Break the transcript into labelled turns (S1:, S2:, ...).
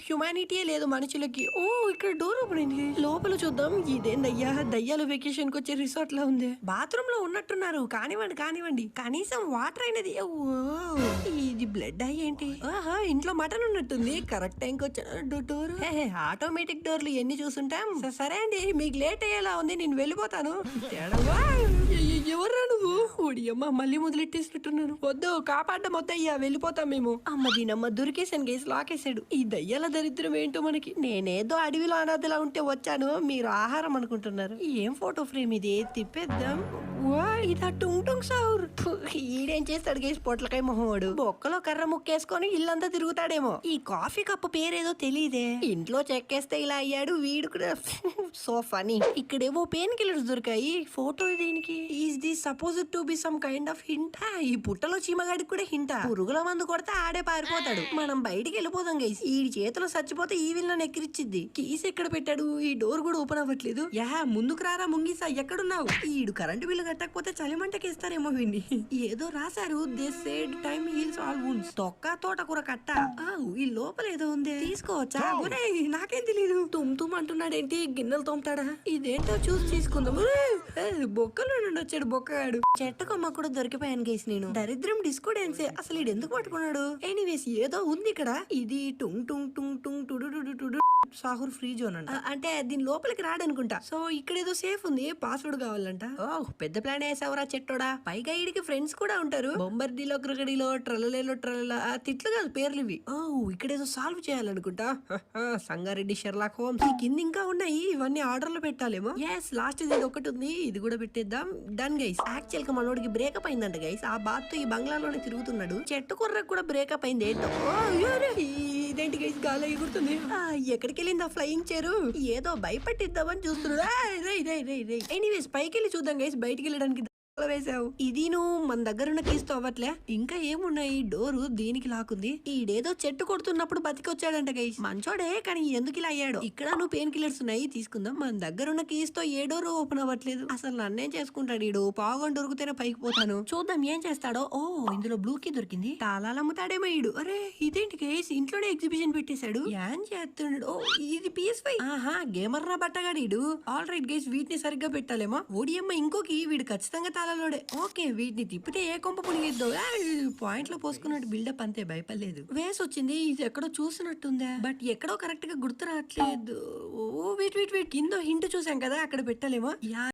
S1: హ్యుమానిటీయే లేదు మనుషులకి. ఓ ఇక్కడ డోర్ ఓపెన్ అయింది, లోపల చూద్దాం. ఇదేందయ్యా దయ్యాలు వెకేషన్ కి వచ్చే రిసార్ట్ లా ఉంది. బాత్రూమ్ లో ఉన్నట్టున్నారు. కానివ్వండి కానివ్వండి, కనీసం వాటర్ అయినది. ఓ ఇది బ్లడ్ ఏంటి? ఆహా ఇంట్లో మటన్ ఉన్నట్టుంది. కరెక్ట్ టైంకి వచ్చాను. డోర్ ఆటోమేటిక్ డోర్లు ఎన్ని చూసుంటాం. సరే అండి మీకు లేట్ అయ్యేలా ఉంది, నేను వెళ్ళిపోతాను. ఎవర్రా నువ్వు? ఓడియమ్మ మళ్ళీ మొదలెట్టేసినట్టున్నాను. వద్దు కాపాడ్డం వద్దయ్యా, వెళ్ళిపోతాం మేము. అమ్మ దీనమ్మ దొరికేసాను గేసి లాకేసాడు. ఈ దయ్యాల దరిద్రం ఏంటో మనకి. నేనేదో అడవిలో అనాథలా ఉంటే వచ్చాను, మీరు ఆహారం అనుకుంటున్నారు. ఏం ఫోటో ఫ్రేమ్ ఇది, తిప్పేద్దాం. వా ఇదా టుంగ్ టుంగ్ సౌర్. ఈడేం చేస్తాడు గేసి పొట్లకాయ మొహోడు. బొక్కలో కర్ర ముక్కేసుకొని ఇల్లంతా తిరుగుతాడేమో. ఈ కాఫీ కప్పు పేరేదో తెలియదే. ఇంట్లో చెక్కేస్తే ఇలా అయ్యాడు వీడు కూడా. So funny. ఇక్కడేవో పెయిన్ కిల్లర్స్ దొరికాయి. ఫోటో దేనికి? Is this supposed to be some kind of hint? ఈ పుట్టలో చీమగాడికి కూడా హింట్. పురుగుల మందు కొడితే ఆడే పారిపోతాడు. మనం బయటికి వెళ్ళిపోదాం గైస్. ఈ చేతిలో చచ్చిపోతే ఈ విల్లని ఎక్కిరిచ్చిద్ది. కీస్ ఎక్కడ పెట్టాడు? ఈ డోర్ కూడా ఓపెన్ అవ్వట్లేదు. యా ముందుకు రారా ముంగిసా, ఎక్కడున్నావు? ఈడు కరెంటు బిల్లు కట్టకపోతే చలిమంటకేస్తారేమో వీడిని. ఏదో రాశారు, they said time heals all wounds. తొక్క తోటకూర కట్ట. ఈ లోపల ఏదో ఉంది, తీసుకోవచ్చా? నాకేం తెలీదు. తుమ్ అంటున్నాడేంటి? గిన్నెలు తోముతాడా? ఇదేంటో చూసి తీసుకుందాం. బొక్కలో నుండి వచ్చాడు బొక్కగాడు. చెట్టు కొమ్మ కూడా దొరికిపోయాను గేసి నేను. దరిద్రం డిస్కో డాన్సే. అసలు ఈడు ఎందుకు పట్టుకున్నాడు? ఎనీవేస్ ఏదో ఉంది ఇక్కడ. ఇది టుంగ్ టుంగ్ టుంగ్ టుంగ్ టుడు సాహుర్ ఫ్రీ జోన్ అంట. అంటే దీని లోపలికి రాడనుకుంటా. సో ఇక్కడ ఏదో సేఫ్ ఉంది, పాస్వర్డ్ కావాలంట. పెద్ద ప్లాన్ వేసావరా చెట్టోడా. పైగా ఈడికి ఫ్రెండ్స్ కూడా ఉంటారు. బొంబర్డీలో క్రికెడీలో ట్రలలేలో ట్రలలా తిట్లు కాదు పేర్లు ఇవి. ఇక్కడ ఏదో సాల్వ్ చేయాలనుకుంటా. Sangareddy Sherlock Holmes. ఈ కింద ఇంకా ఉన్నాయి, ఇవన్నీ ఆర్డర్ లో పెట్టాలేమో. ఎస్ లాస్ట్ ఇది ఒకటి ఉంది, ఇది కూడా పెట్టేద్దాం. Done guys. యాక్చువల్ గా మనోడికి బ్రేకప్ అయిందంట గైస్. ఆ బాత్ తో ఈ బంగ్లాలోనే తిరుగుతున్నాడు. చెట్టు కుర్రకు కూడా బ్రేకప్ అయింది. ఏంటో ఇదేంటి గైస్ గాలి ఎగురుతుంది. ఎక్కడికి వెళ్ళిందా ఫ్లయింగ్ చేరు? ఏదో భయపట్టిద్దామని చూస్తున్నాడు. ఎనీవేస్ పైకి వెళ్ళి చూద్దాం గైస్. బయటికి వెళ్ళడానికి వేసావు. ఇది నువ్వు మన దగ్గర ఉన్న కీస్తో అవ్వట్లే. ఇంకా ఏమున్నాయి? డోరు దీనికి లాకుంది. ఈడేదో చెట్టు కొడుతున్నప్పుడు బతికొచ్చాడంట గైస్. మంచోడే, కానీ ఎందుకు ఇలా అయ్యాడు? ఇక్కడ నువ్వు పెయిన్ కిల్లర్స్ ఉన్నాయి, తీసుకుందాం. మన దగ్గర ఉన్న కీస్ తో ఏ డోర్ ఓపెన్ అవ్వట్లేదు. అసలు నన్నేం చేసుకుంటాడు ఈడు? పావుగం దొరికితేనే పైకి పోతాను. చూద్దాం ఏం చేస్తాడో. ఇందులో బ్లూ కీ దొరికింది. తాళాలు అమ్ముతాడేమో ఈడు. అరే ఇదేంటి గైస్, ఇంట్లోనే ఎగ్జిబిషన్ పెట్టేశాడు. ఏం చేస్తున్నాడు? ఇది PS5. ఆహా గేమర్ రా బట్టగాడు ఈడు. ఆల్ రైట్ గైస్, వీటిని సరిగ్గా పెట్టాలేమో. ఓడియమ్మ ఇంకోకి వీడు ఖచ్చితంగా ఓకే వీటిని తిప్పితే ఏ కొంప పులిగిద్దో. పాయింట్ లో పోసుకున్నట్టు బిల్డప్ అంతే, భయపడలేదు. వేసి వచ్చింది. ఇది ఎక్కడో చూసినట్టుందా, బట్ ఎక్కడో కరెక్ట్ గా గుర్తు రావట్లేదు. కింద హింట్ చూసాం కదా, అక్కడ పెట్టాలేమో.